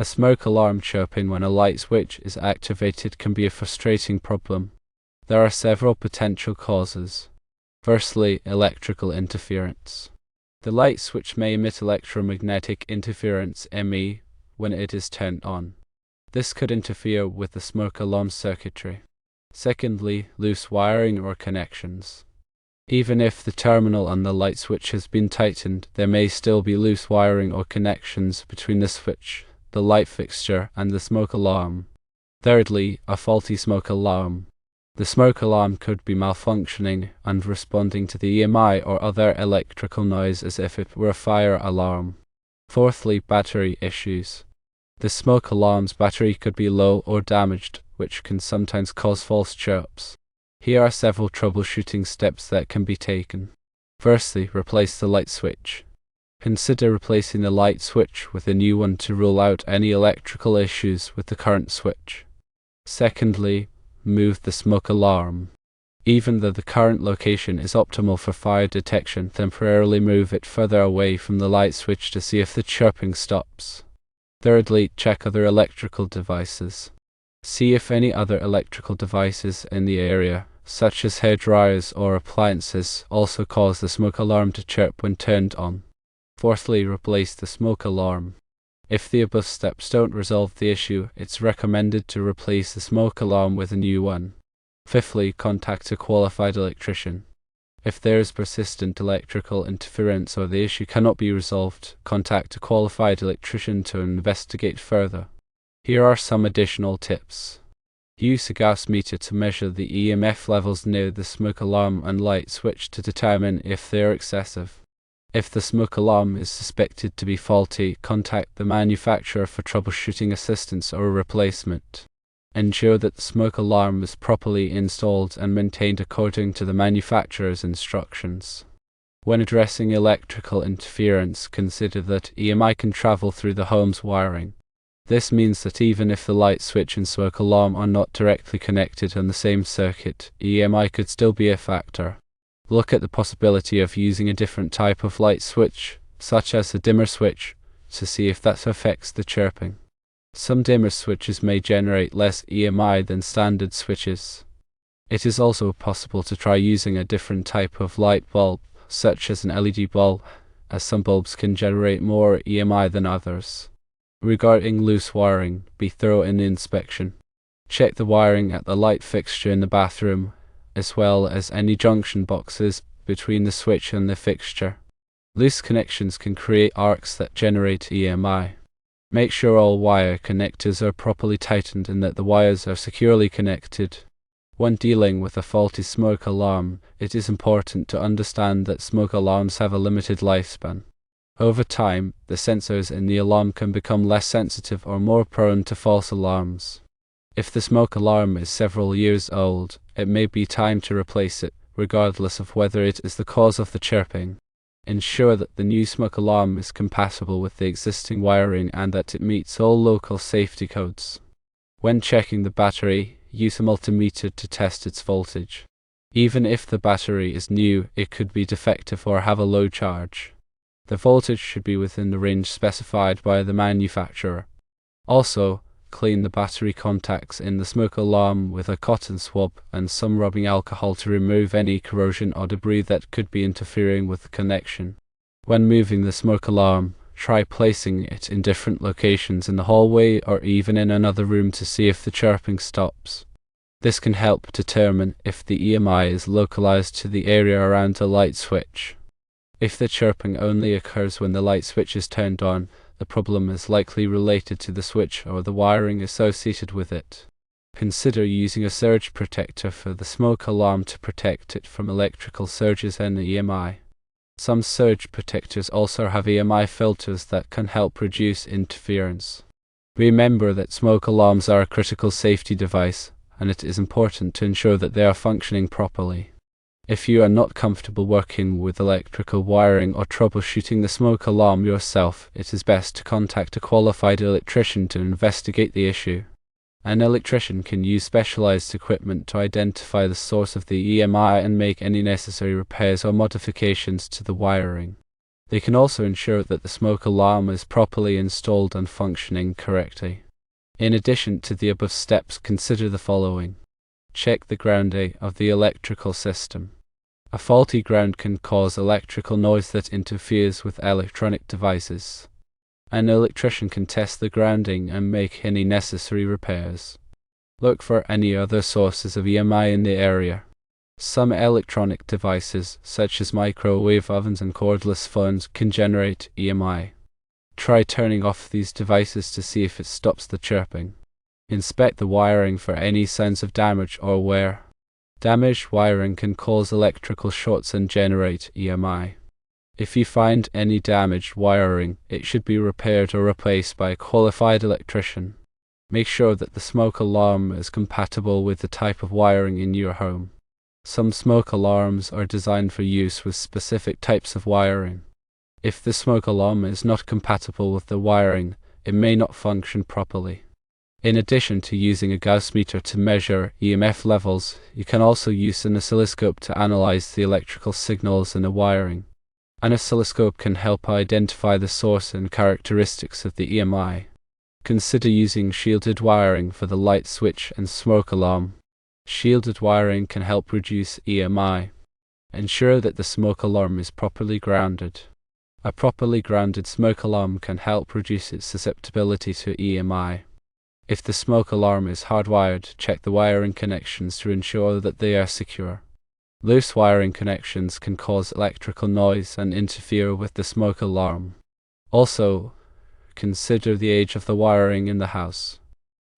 A smoke alarm chirping when a light switch is activated can be a frustrating problem. There are several potential causes. Firstly, electrical interference. The light switch may emit electromagnetic interference (ME) when it is turned on. This could interfere with the smoke alarm circuitry. Secondly, loose wiring or connections. Even if the terminal on the light switch has been tightened, there may still be loose wiring or connections between the switch, the light fixture, and the smoke alarm. Thirdly, a faulty smoke alarm. The smoke alarm could be malfunctioning and responding to the EMI or other electrical noise as if it were a fire alarm. Fourthly, battery issues. The smoke alarm's battery could be low or damaged, which can sometimes cause false chirps. Here are several troubleshooting steps that can be taken. Firstly, replace the light switch. Consider replacing the light switch with a new one to rule out any electrical issues with the current switch. Secondly, move the smoke alarm. Even though the current location is optimal for fire detection, temporarily move it further away from the light switch to see if the chirping stops. Thirdly, check other electrical devices. See if any other electrical devices in the area, such as hairdryers or appliances, also cause the smoke alarm to chirp when turned on. Fourthly, replace the smoke alarm. If the above steps don't resolve the issue, it's recommended to replace the smoke alarm with a new one. Fifthly, contact a qualified electrician. If there is persistent electrical interference or the issue cannot be resolved, contact a qualified electrician to investigate further. Here are some additional tips. Use a gas meter to measure the EMF levels near the smoke alarm and light switch to determine if they are excessive. If the smoke alarm is suspected to be faulty, contact the manufacturer for troubleshooting assistance or replacement. Ensure that the smoke alarm is properly installed and maintained according to the manufacturer's instructions. When addressing electrical interference, consider that EMI can travel through the home's wiring. This means that even if the light switch and smoke alarm are not directly connected on the same circuit, EMI could still be a factor. Look at the possibility of using a different type of light switch, such as a dimmer switch, to see if that affects the chirping. Some dimmer switches may generate less EMI than standard switches. It is also possible to try using a different type of light bulb, such as an LED bulb, as some bulbs can generate more EMI than others. Regarding loose wiring, be thorough in the inspection. Check the wiring at the light fixture in the bathroom, as well as any junction boxes between the switch and the fixture. Loose connections can create arcs that generate EMI. Make sure all wire connectors are properly tightened and that the wires are securely connected. When dealing with a faulty smoke alarm, it is important to understand that smoke alarms have a limited lifespan. Over time, the sensors in the alarm can become less sensitive or more prone to false alarms. If the smoke alarm is several years old, it may be time to replace it, regardless of whether it is the cause of the chirping. Ensure that the new smoke alarm is compatible with the existing wiring and that it meets all local safety codes. When checking the battery, use a multimeter to test its voltage. Even if the battery is new, it could be defective or have a low charge. The voltage should be within the range specified by the manufacturer. Also, clean the battery contacts in the smoke alarm with a cotton swab and some rubbing alcohol to remove any corrosion or debris that could be interfering with the connection. When moving the smoke alarm, try placing it in different locations in the hallway or even in another room to see if the chirping stops. This can help determine if the EMI is localized to the area around the light switch. If the chirping only occurs when the light switch is turned on, the problem is likely related to the switch or the wiring associated with it. Consider using a surge protector for the smoke alarm to protect it from electrical surges and EMI. Some surge protectors also have EMI filters that can help reduce interference. Remember that smoke alarms are a critical safety device, and it is important to ensure that they are functioning properly. If you are not comfortable working with electrical wiring or troubleshooting the smoke alarm yourself, it is best to contact a qualified electrician to investigate the issue. An electrician can use specialized equipment to identify the source of the EMI and make any necessary repairs or modifications to the wiring. They can also ensure that the smoke alarm is properly installed and functioning correctly. In addition to the above steps, consider the following. Check the grounding of the electrical system. A faulty ground can cause electrical noise that interferes with electronic devices. An electrician can test the grounding and make any necessary repairs. Look for any other sources of EMI in the area. Some electronic devices, such as microwave ovens and cordless phones, can generate EMI. Try turning off these devices to see if it stops the chirping. Inspect the wiring for any signs of damage or wear. Damaged wiring can cause electrical shorts and generate EMI. If you find any damaged wiring, it should be repaired or replaced by a qualified electrician. Make sure that the smoke alarm is compatible with the type of wiring in your home. Some smoke alarms are designed for use with specific types of wiring. If the smoke alarm is not compatible with the wiring, it may not function properly. In addition to using a Gauss meter to measure EMF levels, you can also use an oscilloscope to analyze the electrical signals in the wiring. An oscilloscope can help identify the source and characteristics of the EMI. Consider using shielded wiring for the light switch and smoke alarm. Shielded wiring can help reduce EMI. Ensure that the smoke alarm is properly grounded. A properly grounded smoke alarm can help reduce its susceptibility to EMI. If the smoke alarm is hardwired, check the wiring connections to ensure that they are secure. Loose wiring connections can cause electrical noise and interfere with the smoke alarm. Also, consider the age of the wiring in the house.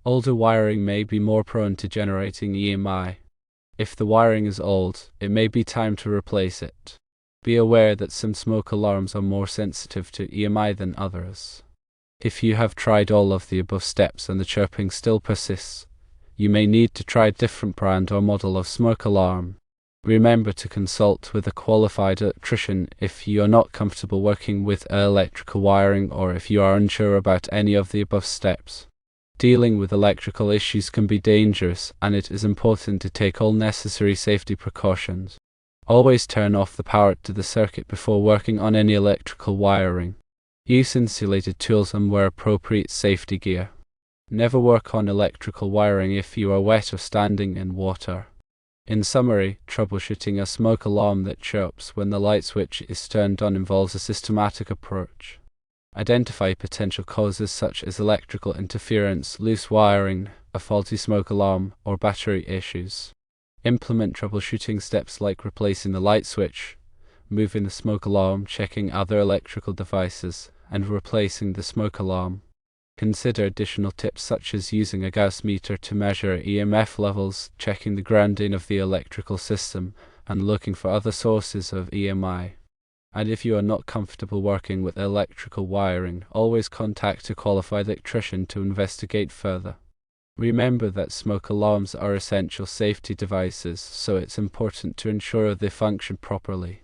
Older wiring may be more prone to generating EMI. If the wiring is old, it may be time to replace it. Be aware that some smoke alarms are more sensitive to EMI than others. If you have tried all of the above steps and the chirping still persists, you may need to try a different brand or model of smoke alarm. Remember to consult with a qualified electrician if you are not comfortable working with electrical wiring or if you are unsure about any of the above steps. Dealing with electrical issues can be dangerous, and it is important to take all necessary safety precautions. Always turn off the power to the circuit before working on any electrical wiring. Use insulated tools and wear appropriate safety gear. Never work on electrical wiring if you are wet or standing in water. In summary, troubleshooting a smoke alarm that chirps when the light switch is turned on involves a systematic approach. Identify potential causes such as electrical interference, loose wiring, a faulty smoke alarm, or battery issues. Implement troubleshooting steps like replacing the light switch, moving the smoke alarm, checking other electrical devices, and replacing the smoke alarm. Consider additional tips such as using a Gauss meter to measure EMF levels, checking the grounding of the electrical system, and looking for other sources of EMI. And if you are not comfortable working with electrical wiring, always contact a qualified electrician to investigate further. Remember that smoke alarms are essential safety devices, so it's important to ensure they function properly.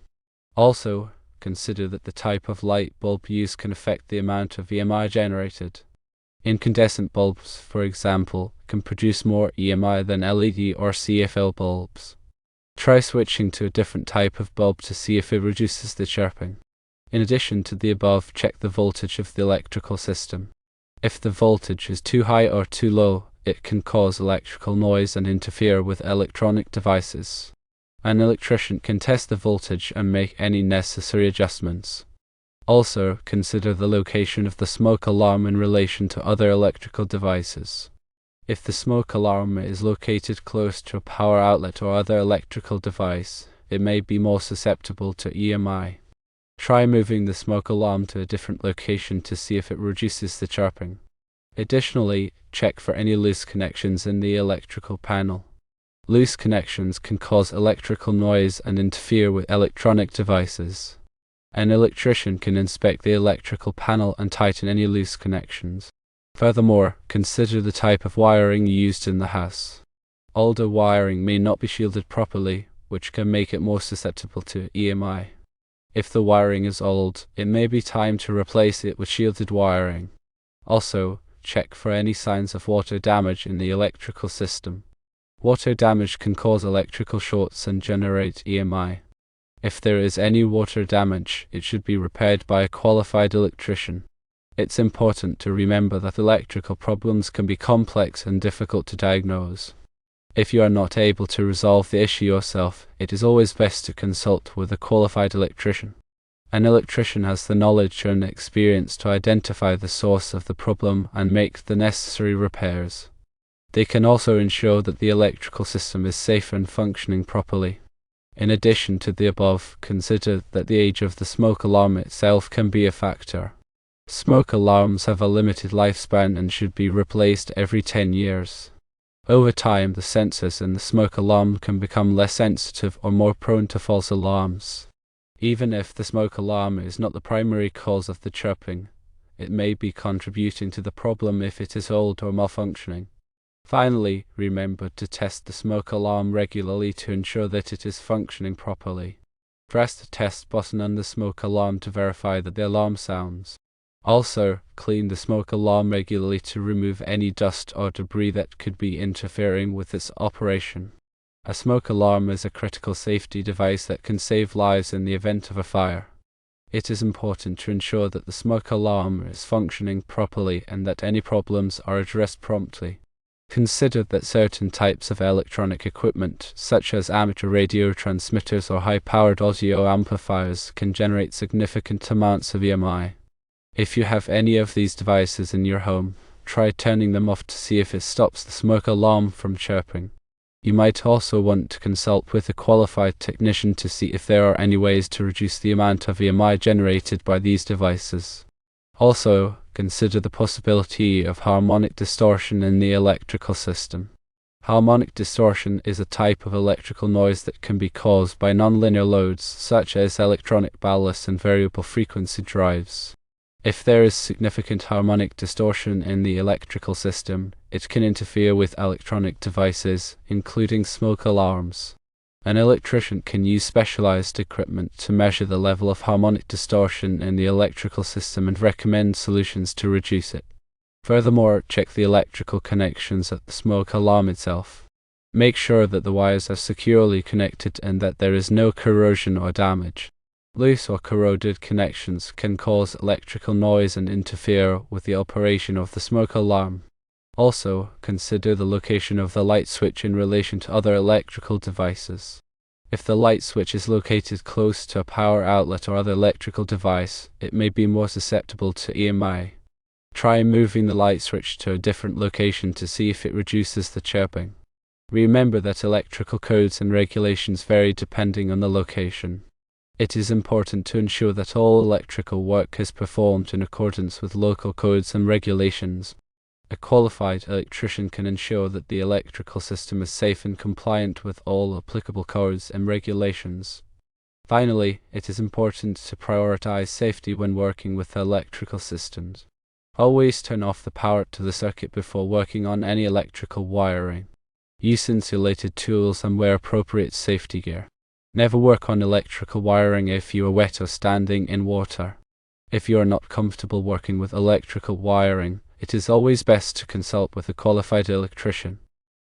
Also, consider that the type of light bulb used can affect the amount of EMI generated. Incandescent bulbs, for example, can produce more EMI than LED or CFL bulbs. Try switching to a different type of bulb to see if it reduces the chirping. In addition to the above, check the voltage of the electrical system. If the voltage is too high or too low, it can cause electrical noise and interfere with electronic devices. An electrician can test the voltage and make any necessary adjustments. Also, consider the location of the smoke alarm in relation to other electrical devices. If the smoke alarm is located close to a power outlet or other electrical device, it may be more susceptible to EMI. Try moving the smoke alarm to a different location to see if it reduces the chirping. Additionally, check for any loose connections in the electrical panel. Loose connections can cause electrical noise and interfere with electronic devices. An electrician can inspect the electrical panel and tighten any loose connections. Furthermore, consider the type of wiring used in the house. Older wiring may not be shielded properly, which can make it more susceptible to EMI. If the wiring is old, it may be time to replace it with shielded wiring. Also, check for any signs of water damage in the electrical system. Water damage can cause electrical shorts and generate EMI. If there is any water damage, it should be repaired by a qualified electrician. It's important to remember that electrical problems can be complex and difficult to diagnose. If you are not able to resolve the issue yourself, it is always best to consult with a qualified electrician. An electrician has the knowledge and experience to identify the source of the problem and make the necessary repairs. They can also ensure that the electrical system is safe and functioning properly. In addition to the above, consider that the age of the smoke alarm itself can be a factor. Smoke alarms have a limited lifespan and should be replaced every 10 years. Over time, the sensors in the smoke alarm can become less sensitive or more prone to false alarms. Even if the smoke alarm is not the primary cause of the chirping, it may be contributing to the problem if it is old or malfunctioning. Finally, remember to test the smoke alarm regularly to ensure that it is functioning properly. Press the test button on the smoke alarm to verify that the alarm sounds. Also, clean the smoke alarm regularly to remove any dust or debris that could be interfering with its operation. A smoke alarm is a critical safety device that can save lives in the event of a fire. It is important to ensure that the smoke alarm is functioning properly and that any problems are addressed promptly. Consider that certain types of electronic equipment, such as amateur radio transmitters or high-powered audio amplifiers, can generate significant amounts of EMI. If you have any of these devices in your home, try turning them off to see if it stops the smoke alarm from chirping. You might also want to consult with a qualified technician to see if there are any ways to reduce the amount of EMI generated by these devices. Also, consider the possibility of harmonic distortion in the electrical system. Harmonic distortion is a type of electrical noise that can be caused by nonlinear loads such as electronic ballast and variable frequency drives. If there is significant harmonic distortion in the electrical system, it can interfere with electronic devices, including smoke alarms. An electrician can use specialized equipment to measure the level of harmonic distortion in the electrical system and recommend solutions to reduce it. Furthermore, check the electrical connections at the smoke alarm itself. Make sure that the wires are securely connected and that there is no corrosion or damage. Loose or corroded connections can cause electrical noise and interfere with the operation of the smoke alarm. Also, consider the location of the light switch in relation to other electrical devices. If the light switch is located close to a power outlet or other electrical device, it may be more susceptible to EMI. Try moving the light switch to a different location to see if it reduces the chirping. Remember that electrical codes and regulations vary depending on the location. It is important to ensure that all electrical work is performed in accordance with local codes and regulations. A qualified electrician can ensure that the electrical system is safe and compliant with all applicable codes and regulations. Finally, it is important to prioritize safety when working with electrical systems. Always turn off the power to the circuit before working on any electrical wiring. Use insulated tools and wear appropriate safety gear. Never work on electrical wiring if you are wet or standing in water. If you are not comfortable working with electrical wiring, it is always best to consult with a qualified electrician.